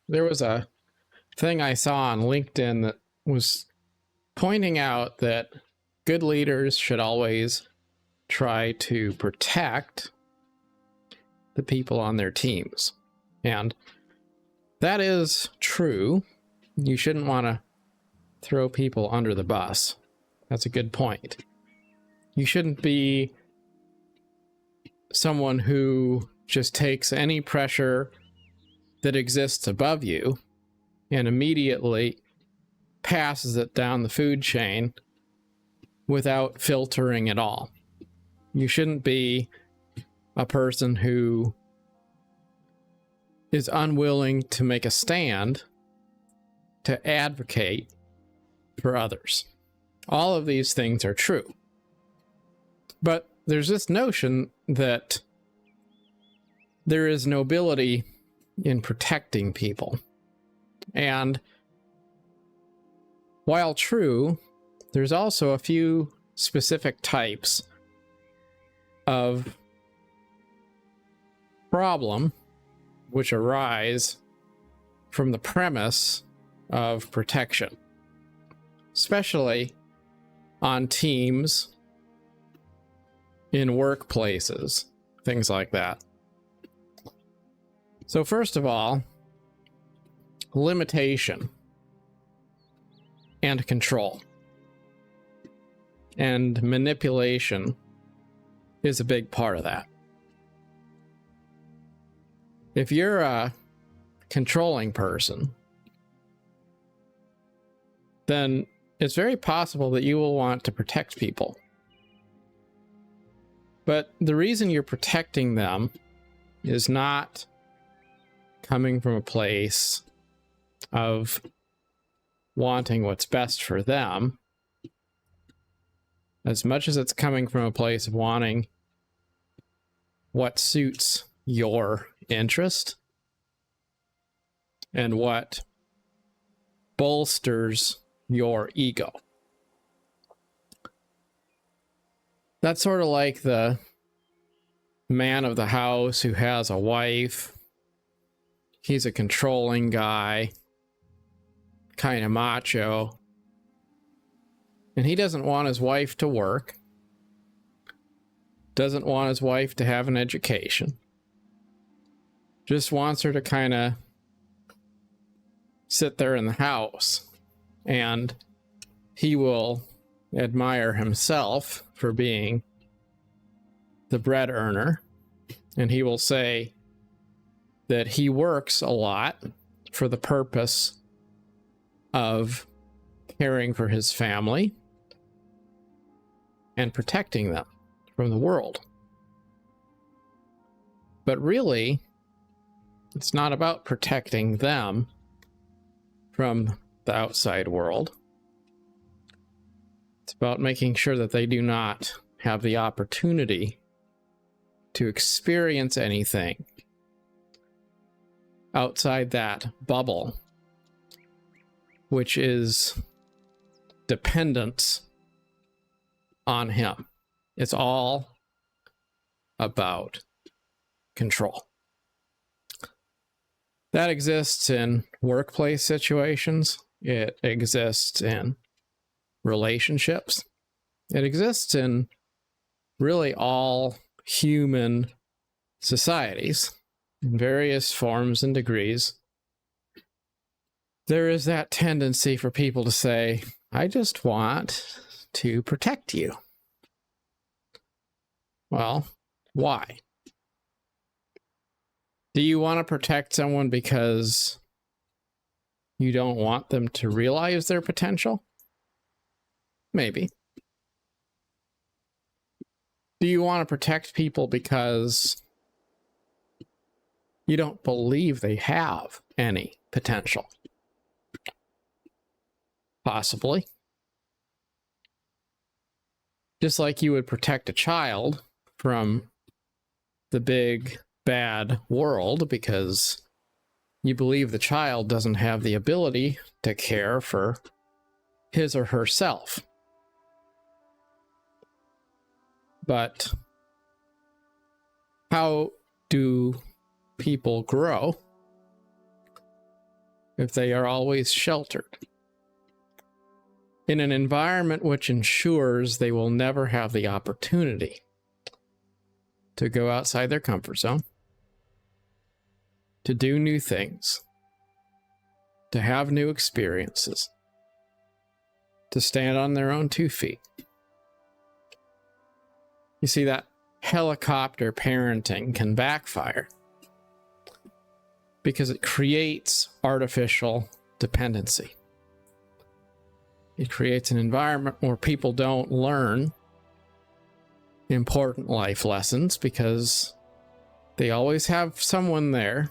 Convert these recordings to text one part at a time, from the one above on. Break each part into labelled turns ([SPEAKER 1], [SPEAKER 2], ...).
[SPEAKER 1] There was a thing I saw on LinkedIn that was pointing out that good leaders should always try to protect the people on their teams. And that is true. You shouldn't want to throw people under the bus. That's a good point. You shouldn't be someone who just takes any pressure that exists above you and immediately passes it down the food chain without filtering at all. You shouldn't be a person who is unwilling to make a stand to advocate for others. All of these things are true. But there's this notion that there is nobility in protecting people. And while true, there's also a few specific types of problem which arise from the premise of protection, especially on teams, in workplaces, things like that. So first of all, limitation and control and manipulation is a big part of that. If you're a controlling person, then it's very possible that you will want to protect people. But the reason you're protecting them is not coming from a place of wanting what's best for them, as much as it's coming from a place of wanting what suits your interest and what bolsters your ego. That's sort of like the man of the house who has a wife. He's a controlling guy, kind of macho, and he doesn't want his wife to work, doesn't want his wife to have an education, just wants her to kind of sit there in the house, and he will admire himself for being the bread earner, and he will say that he works a lot for the purpose of caring for his family and protecting them from the world. But really, it's not about protecting them from the outside world. It's about making sure that they do not have the opportunity to experience anything outside that bubble, which is dependence on him. It's all about control. That exists in workplace situations. It exists in relationships. It exists in really all human societies in various forms and degrees. There is that tendency for people to say, I just want to protect you. Well, why? Do you want to protect someone because you don't want them to realize their potential? Maybe. Do you want to protect people because you don't believe they have any potential? Possibly. Just like you would protect a child from the big bad world because you believe the child doesn't have the ability to care for his or herself. But how do people grow? if they are always sheltered in an environment which ensures they will never have the opportunity to go outside their comfort zone, to do new things, to have new experiences, to stand on their own 2 feet. You see, that helicopter parenting can backfire because it creates artificial dependency. It creates an environment where people don't learn important life lessons because they always have someone there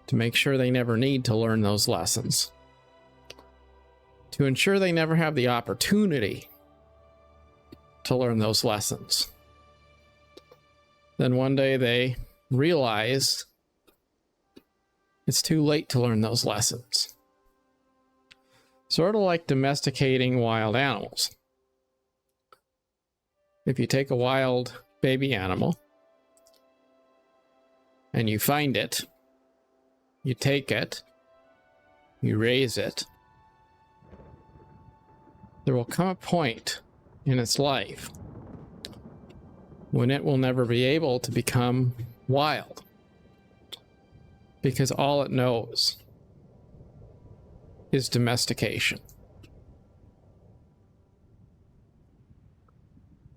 [SPEAKER 1] to make sure they never need to learn those lessons, to ensure they never have the opportunity to learn those lessons. Then one day they realize it's too late to learn those lessons. Sort of like domesticating wild animals. If you take a wild baby animal and you find it, you take it, you raise it, there will come a point in its life when it will never be able to become wild because all it knows is domestication.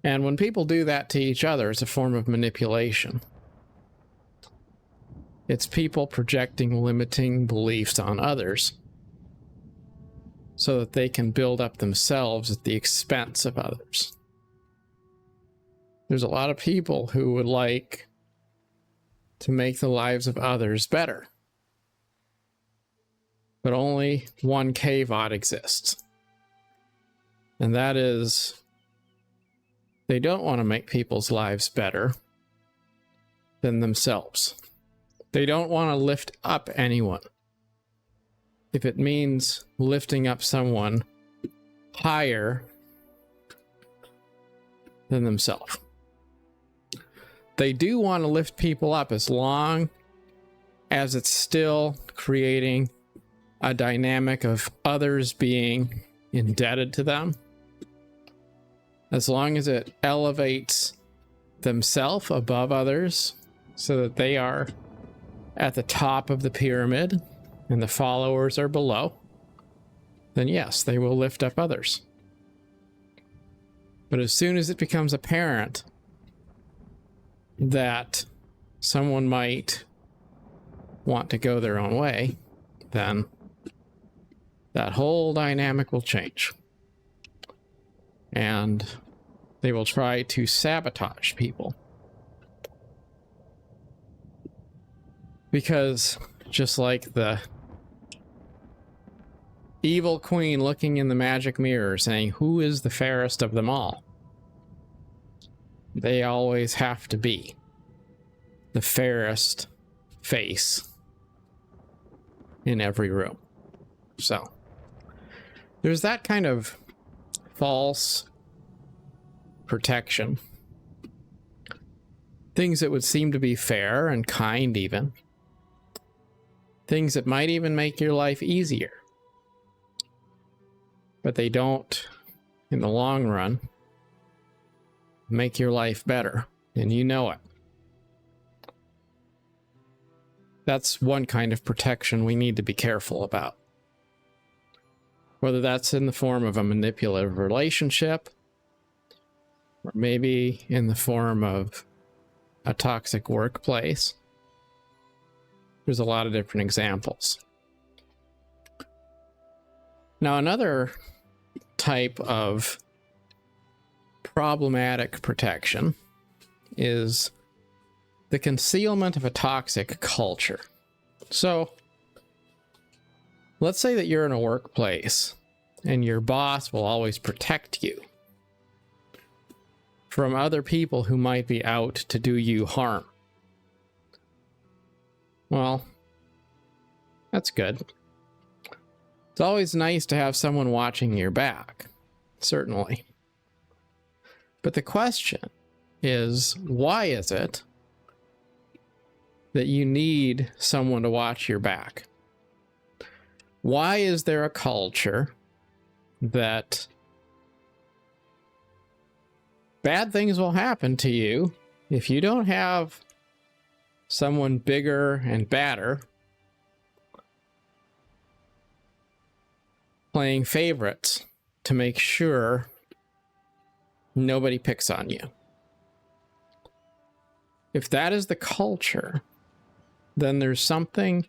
[SPEAKER 1] And when people do that to each other, it's a form of manipulation. It's people projecting limiting beliefs on others so that they can build up themselves at the expense of others. There's a lot of people who would like to make the lives of others better. But only one caveat exists. And that is, they don't want to make people's lives better than themselves. They don't want to lift up anyone if it means lifting up someone higher than themselves. They do want to lift people up as long as it's still creating a dynamic of others being indebted to them. As long as it elevates themselves above others so that they are at the top of the pyramid and the followers are below, then yes, they will lift up others. But as soon as it becomes apparent that someone might want to go their own way, then that whole dynamic will change. And they will try to sabotage people. Because just like the evil queen looking in the magic mirror saying, "Who is the fairest of them all?" They always have to be the fairest face in every room. So there's that kind of false protection. Things that would seem to be fair and kind even. Things that might even make your life easier. But they don't, in the long run, make your life better. And you know it. That's one kind of protection we need to be careful about. Whether that's in the form of a manipulative relationship, or maybe in the form of a toxic workplace. There's a lot of different examples. Now, another type of problematic protection is the concealment of a toxic culture. So, let's say that you're in a workplace and your boss will always protect you from other people who might be out to do you harm. Well, that's good. It's always nice to have someone watching your back, certainly. But the question is, why is it that you need someone to watch your back? Why is there a culture that bad things will happen to you if you don't have someone bigger and badder playing favorites to make sure nobody picks on you? If that is the culture, then there's something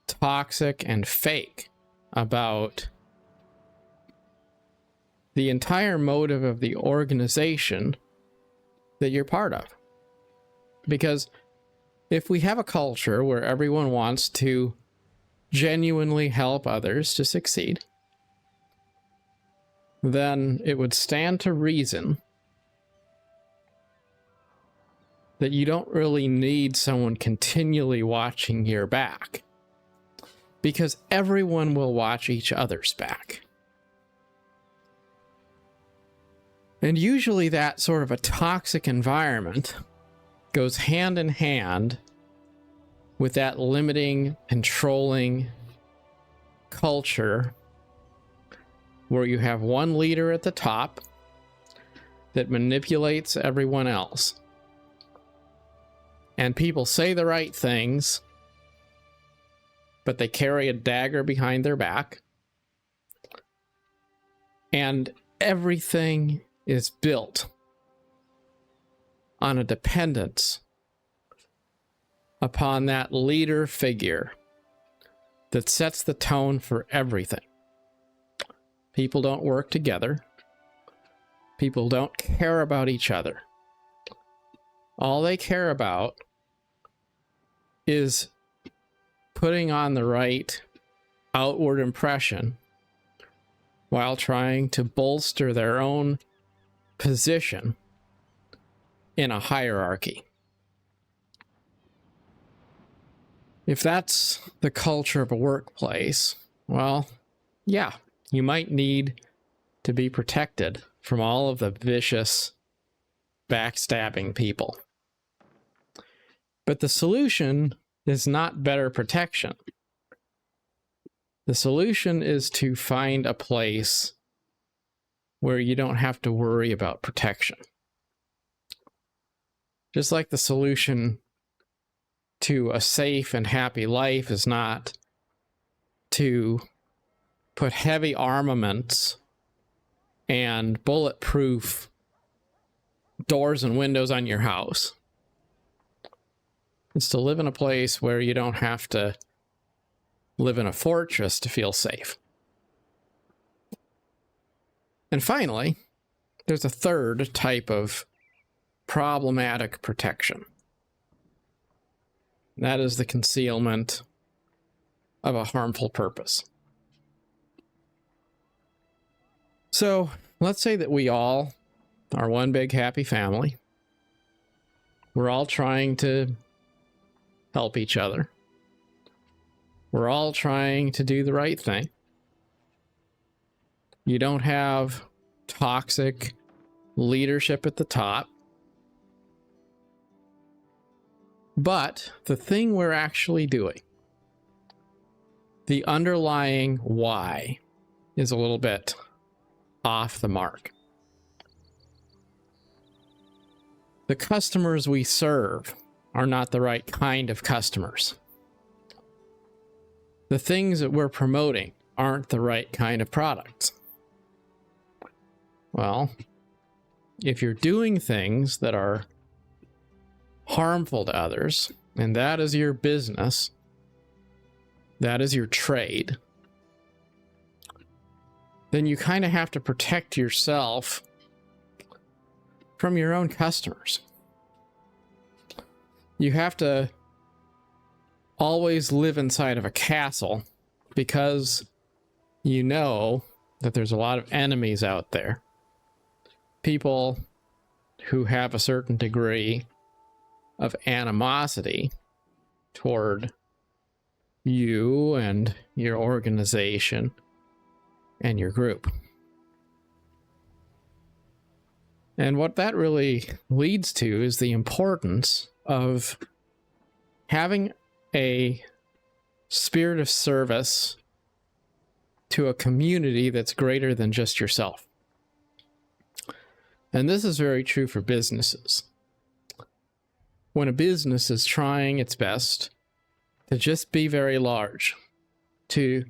[SPEAKER 1] toxic and fake about the entire motive of the organization that you're part of. Because if we have a culture where everyone wants to genuinely help others to succeed, then it would stand to reason that you don't really need someone continually watching your back, because everyone will watch each other's back. And usually that sort of a toxic environment goes hand in hand with that limiting, controlling culture where you have one leader at the top that manipulates everyone else. And people say the right things, but they carry a dagger behind their back. And everything is built on a dependence upon that leader figure that sets the tone for everything. People don't work together. People don't care about each other. All they care about is putting on the right outward impression while trying to bolster their own position in a hierarchy. If that's the culture of a workplace, well, yeah, you might need to be protected from all of the vicious, backstabbing people. But the solution is not better protection. The solution is to find a place where you don't have to worry about protection. Just like the solution to a safe and happy life is not to put heavy armaments and bulletproof doors and windows on your house. It's to live in a place where you don't have to live in a fortress to feel safe. And finally, there's a third type of problematic protection. That is the concealment of a harmful purpose. So let's say that we all are one big happy family. We're all trying to help each other. We're all trying to do the right thing. You don't have toxic leadership at the top. But the thing we're actually doing, the underlying why, is a little bit off the mark. The customers we serve are not the right kind of customers. The things that we're promoting aren't the right kind of products. Well, if you're doing things that are harmful to others, and that is your business, that is your trade, then you kind of have to protect yourself from your own customers. You have to always live inside of a castle because you know that there's a lot of enemies out there. People who have a certain degree of animosity toward you and your organization and your group. And what that really leads to is the importance of having a spirit of service to a community that's greater than just yourself. And this is very true for businesses. When a business is trying its best to just be very large, to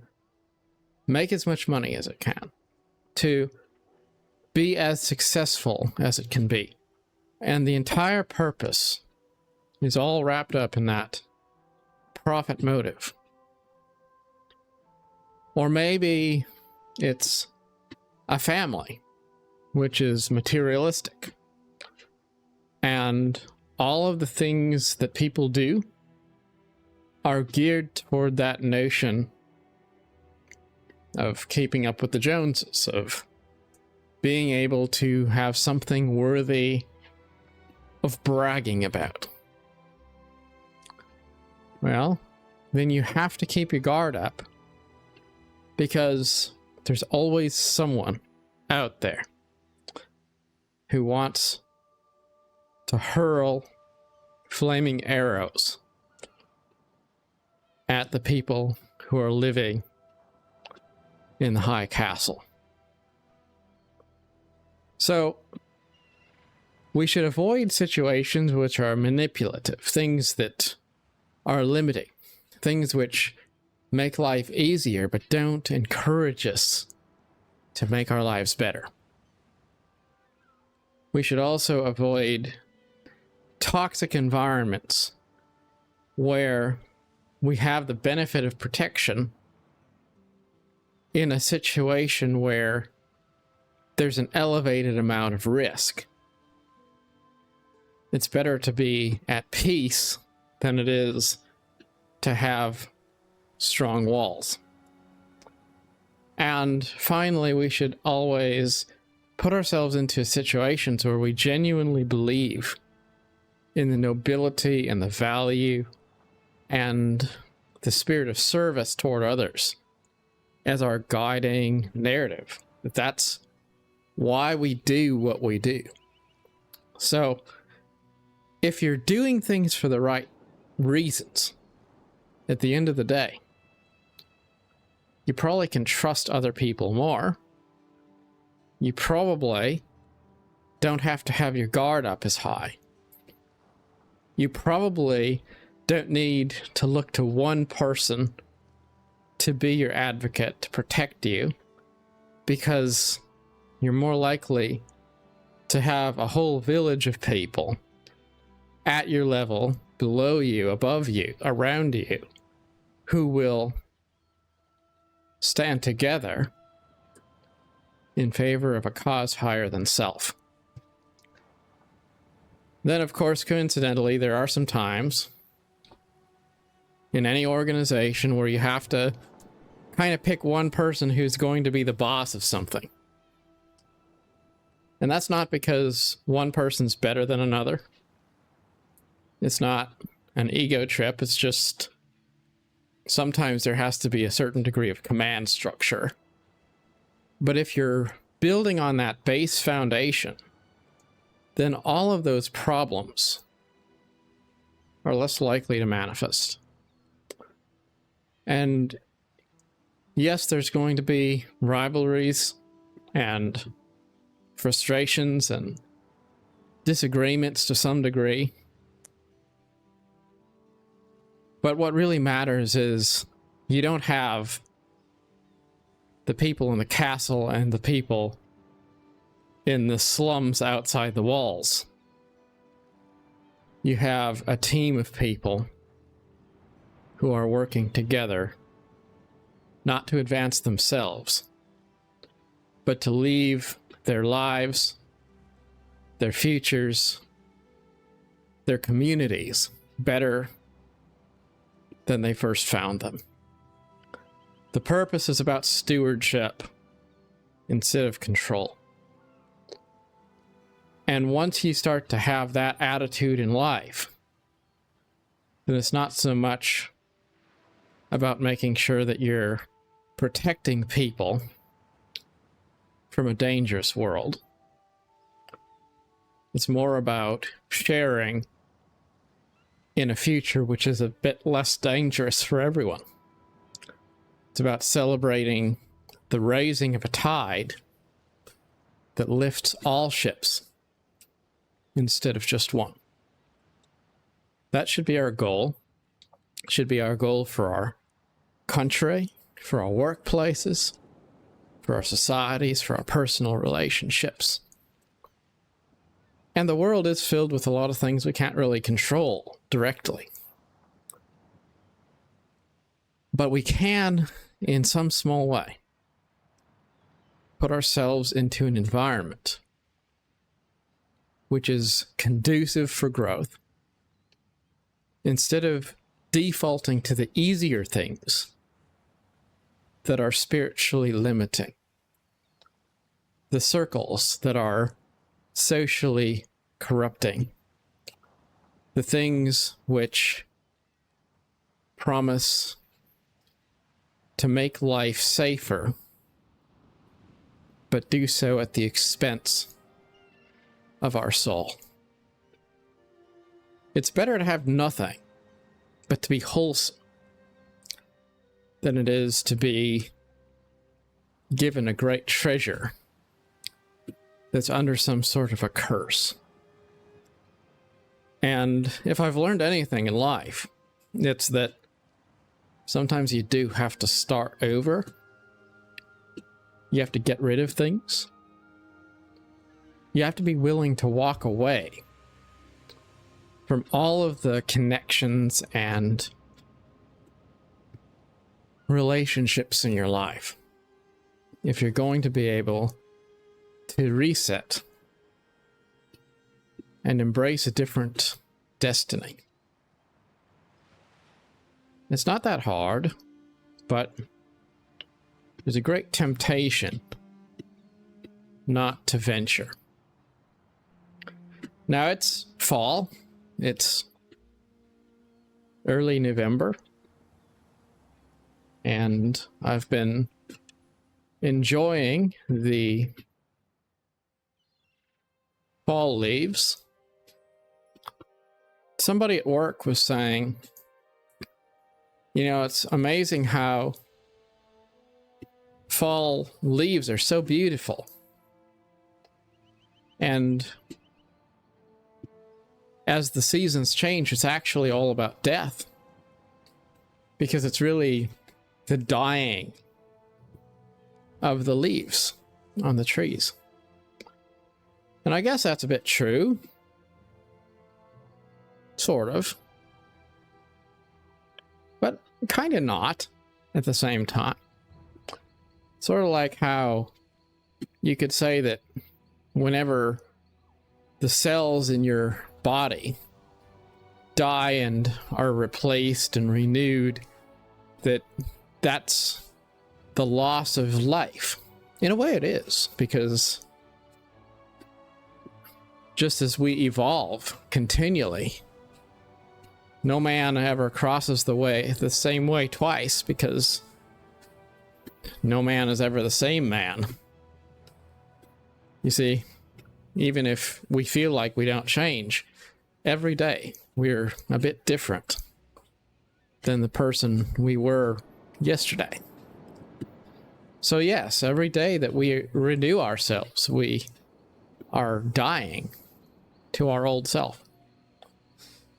[SPEAKER 1] make as much money as it can, to be as successful as it can be, and the entire purpose is all wrapped up in that profit motive. Or maybe it's a family, which is materialistic. And all of the things that people do are geared toward that notion of keeping up with the Joneses, of being able to have something worthy of bragging about. Well, then you have to keep your guard up, because there's always someone out there who wants to hurl flaming arrows at the people who are living in the high castle. So we should avoid situations which are manipulative, things that are limiting, things which make life easier but don't encourage us to make our lives better. We should also avoid toxic environments where we have the benefit of protection in a situation where there's an elevated amount of risk. It's better to be at peace than it is to have strong walls. And finally, we should always put ourselves into situations where we genuinely believe in the nobility and the value and the spirit of service toward others as our guiding narrative. That's why we do what we do. So, if you're doing things for the right reasons, at the end of the day, you probably can trust other people more. You probably don't have to have your guard up as high. You probably don't need to look to one person to be your advocate, to protect you, because you're more likely to have a whole village of people at your level, below you, above you, around you, who will stand together in favor of a cause higher than self. Then, of course, coincidentally, there are some times in any organization where you have to kind of pick one person who's going to be the boss of something. And that's not because one person's better than another. It's not an ego trip. It's just sometimes there has to be a certain degree of command structure. But if you're building on that base foundation, then all of those problems are less likely to manifest. And yes, there's going to be rivalries and frustrations and disagreements to some degree. But what really matters is you don't have the people in the castle and the people in the slums outside the walls. You have a team of people who are working together, not to advance themselves, but to leave their lives, their futures, their communities better than they first found them. The purpose is about stewardship instead of control. And once you start to have that attitude in life, then it's not so much about making sure that you're protecting people from a dangerous world. It's more about sharing in a future which is a bit less dangerous for everyone. It's about celebrating the raising of a tide that lifts all ships instead of just one. That should be our goal. It should be our goal for our country, for our workplaces, for our societies, for our personal relationships. And the world is filled with a lot of things we can't really control directly. But we can, in some small way, put ourselves into an environment which is conducive for growth, instead of defaulting to the easier things that are spiritually limiting, the circles that are socially corrupting, the things which promise to make life safer, but do so at the expense of our soul. It's better to have nothing, but to be wholesome, than it is to be given a great treasure that's under some sort of a curse. And if I've learned anything in life, it's that sometimes you do have to start over. You have to get rid of things. You have to be willing to walk away from all of the connections and relationships in your life if you're going to be able to reset and embrace a different destiny. It's not that hard, but there's a great temptation not to venture. Now it's fall. It's early November. And I've been enjoying the fall leaves. Somebody at work was saying, you know, it's amazing how fall leaves are so beautiful. And as the seasons change, it's actually all about death. Because it's really the dying of the leaves on the trees. And I guess that's a bit true. Sort of. But kind of not at the same time. Sort of like how you could say that whenever the cells in your body die and are replaced and renewed, that's the loss of life. In a way it is, because just as we evolve continually, no man ever crosses the same way twice, because no man is ever the same man. You see, even if we feel like we don't change, every day we're a bit different than the person we were yesterday. So yes, every day that we renew ourselves, we are dying to our old self.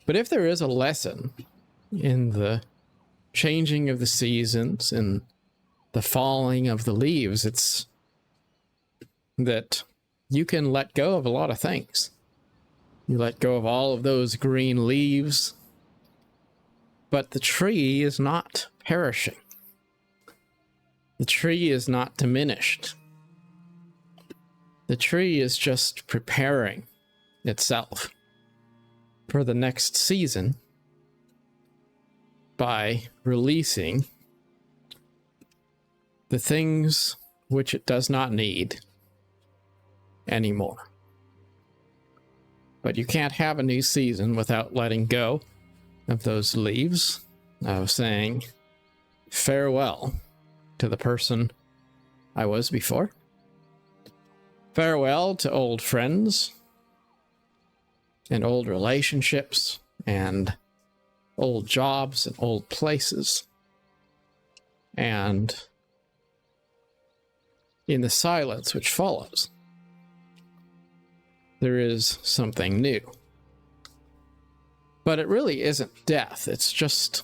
[SPEAKER 1] But if there is a lesson in the changing of the seasons and the falling of the leaves, it's that you can let go of a lot of things. You let go of all of those green leaves, but the tree is not perishing. The tree is not diminished. The tree is just preparing itself for the next season by releasing the things which it does not need anymore. But you can't have a new season without letting go of those leaves, of saying farewell to the person I was before. Farewell to old friends and old relationships and old jobs and old places. And in the silence which follows, there is something new. But it really isn't death, it's just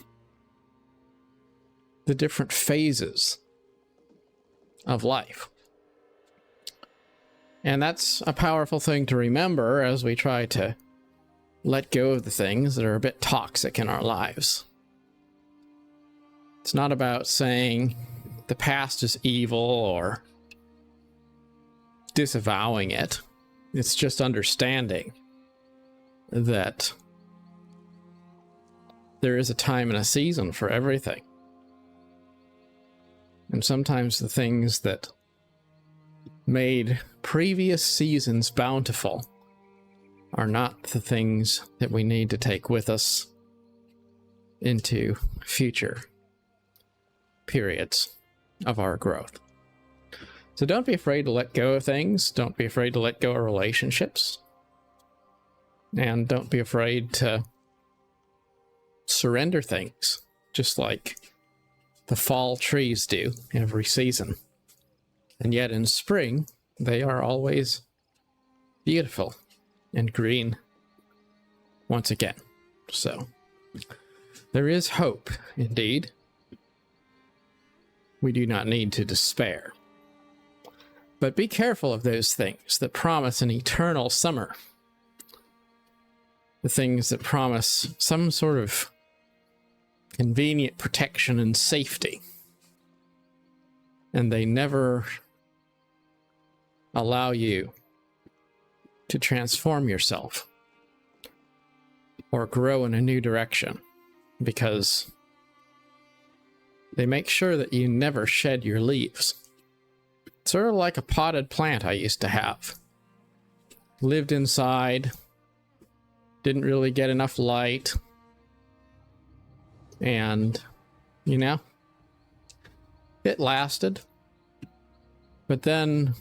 [SPEAKER 1] the different phases of life. And that's a powerful thing to remember as we try to let go of the things that are a bit toxic in our lives. It's not about saying the past is evil or disavowing it. It's just understanding that there is a time and a season for everything. And sometimes the things that made previous seasons bountiful are not the things that we need to take with us into future periods of our growth. So don't be afraid to let go of things. Don't be afraid to let go of relationships. And don't be afraid to surrender things, just like the fall trees do every season. And yet in spring, they are always beautiful and green once again. So there is hope, indeed. We do not need to despair. But be careful of those things that promise an eternal summer. The things that promise some sort of convenient protection and safety. And they never allow you to transform yourself or grow in a new direction, because they make sure that you never shed your leaves. Sort of like a potted plant I used to have. Lived inside, didn't really get enough light, and, you know, it lasted. But then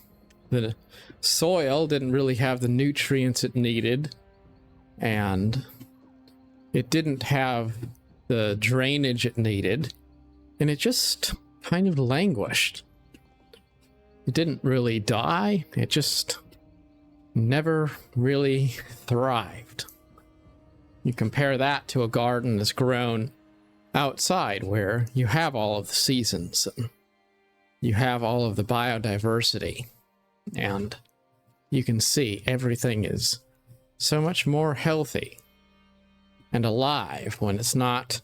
[SPEAKER 1] the soil didn't really have the nutrients it needed, and it didn't have the drainage it needed, and it just kind of languished. It didn't really die, it just never really thrived. You compare that to a garden that's grown outside, where you have all of the seasons and you have all of the biodiversity, and you can see everything is so much more healthy and alive when it's not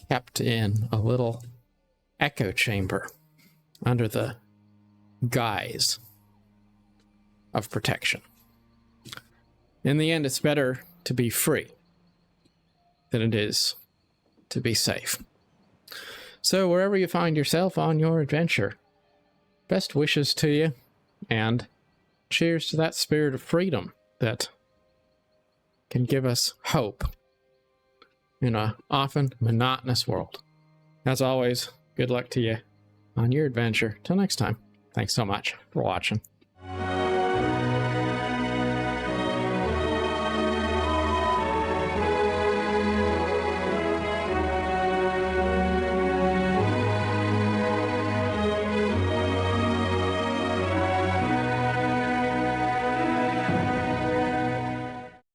[SPEAKER 1] kept in a little echo chamber under the guise of protection. In the end, it's better to be free than it is to be safe. So wherever you find yourself on your adventure, best wishes to you, and cheers to that spirit of freedom that can give us hope in a often monotonous world. As always, good luck to you on your adventure. Till next time, thanks so much for watching.